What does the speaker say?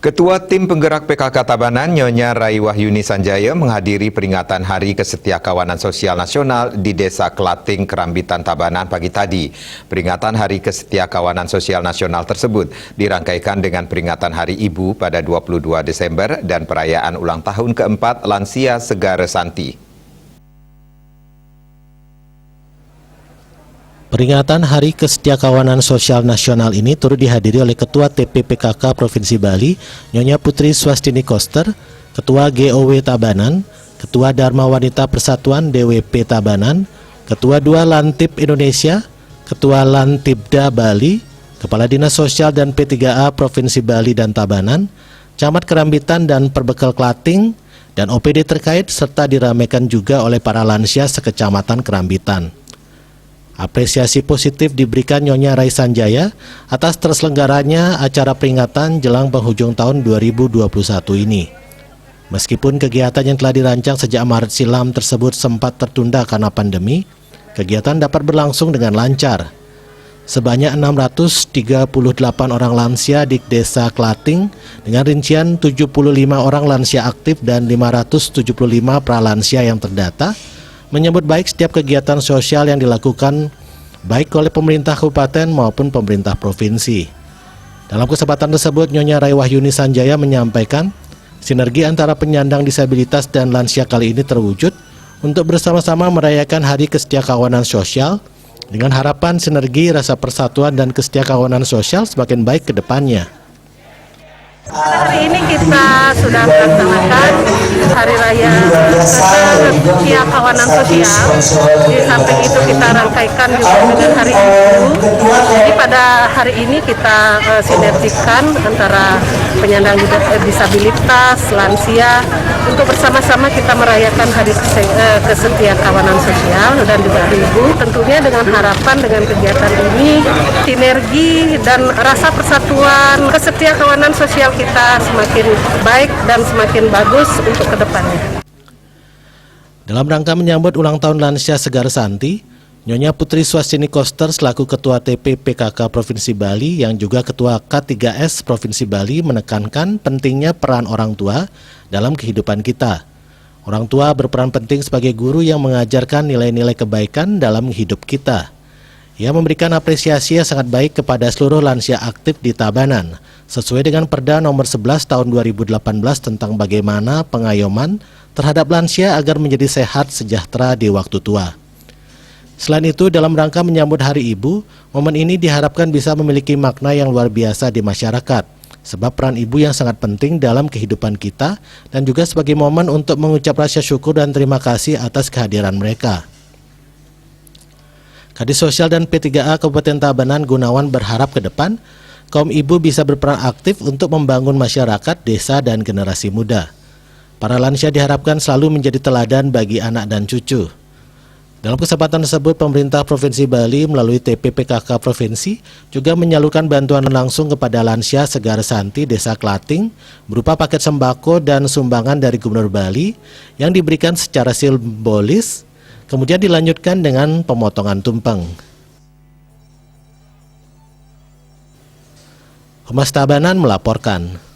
Ketua Tim Penggerak PKK Tabanan, Nyonya Rai Wahyuni Sanjaya menghadiri peringatan Hari Kesetiakawanan Sosial Nasional di Desa Klating, Kerambitan, Tabanan pagi tadi. Peringatan Hari Kesetiakawanan Sosial Nasional tersebut dirangkaikan dengan peringatan Hari Ibu pada 22 Desember dan perayaan ulang tahun keempat Lansia Segara Santi. Peringatan Hari Kesetiakawanan Sosial Nasional ini turut dihadiri oleh Ketua TPPKK Provinsi Bali, Nyonya Putri Swastini Koster, Ketua GOW Tabanan, Ketua Dharma Wanita Persatuan DWP Tabanan, Ketua 2 Lantip Indonesia, Ketua Lantipda Bali, Kepala Dinas Sosial dan P3A Provinsi Bali dan Tabanan, Camat Kerambitan dan Perbekal Klating, dan OPD terkait serta diramaikan juga oleh para lansia sekecamatan Kerambitan. Apresiasi positif diberikan Nyonya Rai Sanjaya atas terselenggaranya acara peringatan jelang penghujung tahun 2021 ini. Meskipun kegiatan yang telah dirancang sejak Maret silam tersebut sempat tertunda karena pandemi, kegiatan dapat berlangsung dengan lancar. Sebanyak 638 orang lansia di Desa Klating dengan rincian 75 orang lansia aktif dan 575 pralansia yang terdata, menyambut baik setiap kegiatan sosial yang dilakukan baik oleh pemerintah kabupaten maupun pemerintah provinsi. Dalam kesempatan tersebut, Nyonya Rai Wahyuni Sanjaya menyampaikan sinergi antara penyandang disabilitas dan lansia kali ini terwujud untuk bersama-sama merayakan Hari Kesetiakawanan Sosial dengan harapan sinergi, rasa persatuan dan kesetiakawanan sosial semakin baik ke depannya. Hari ini kita sudah melaksanakan Hari Raya Kesetiakawanan Sosial. Di samping itu kita rangkaikan juga dengan Hari Ibu. Jadi pada hari ini kita sinergikan antara penyandang disabilitas, lansia, untuk bersama-sama kita merayakan Hari Kesetiakawanan Sosial dan juga Hari Ibu. Tentunya dengan harapan dengan kegiatan ini sinergi dan rasa persatuan kesetiakawanan sosial kita semakin baik dan semakin bagus untuk kedepannya. Dalam rangka menyambut ulang tahun Lansia Segara Santi, Nyonya Putri Swastini Koster selaku Ketua TPPKK Provinsi Bali yang juga Ketua K3S Provinsi Bali menekankan pentingnya peran orang tua dalam kehidupan kita. Orang tua berperan penting sebagai guru yang mengajarkan nilai-nilai kebaikan dalam hidup kita. Ia memberikan apresiasi yang sangat baik kepada seluruh lansia aktif di Tabanan, sesuai dengan Perda nomor 11 tahun 2018 tentang bagaimana pengayoman terhadap lansia agar menjadi sehat sejahtera di waktu tua. Selain itu, dalam rangka menyambut Hari Ibu, momen ini diharapkan bisa memiliki makna yang luar biasa di masyarakat, sebab peran ibu yang sangat penting dalam kehidupan kita dan juga sebagai momen untuk mengucap rasa syukur dan terima kasih atas kehadiran mereka. Kadis Sosial dan P3A Kabupaten Tabanan Gunawan berharap ke depan, kaum ibu bisa berperan aktif untuk membangun masyarakat, desa, dan generasi muda. Para lansia diharapkan selalu menjadi teladan bagi anak dan cucu. Dalam kesempatan tersebut, pemerintah Provinsi Bali melalui TPPKK Provinsi juga menyalurkan bantuan langsung kepada lansia Segara Santi Desa Klating berupa paket sembako dan sumbangan dari Gubernur Bali yang diberikan secara simbolis, kemudian dilanjutkan dengan pemotongan tumpeng. Humas Tabanan melaporkan.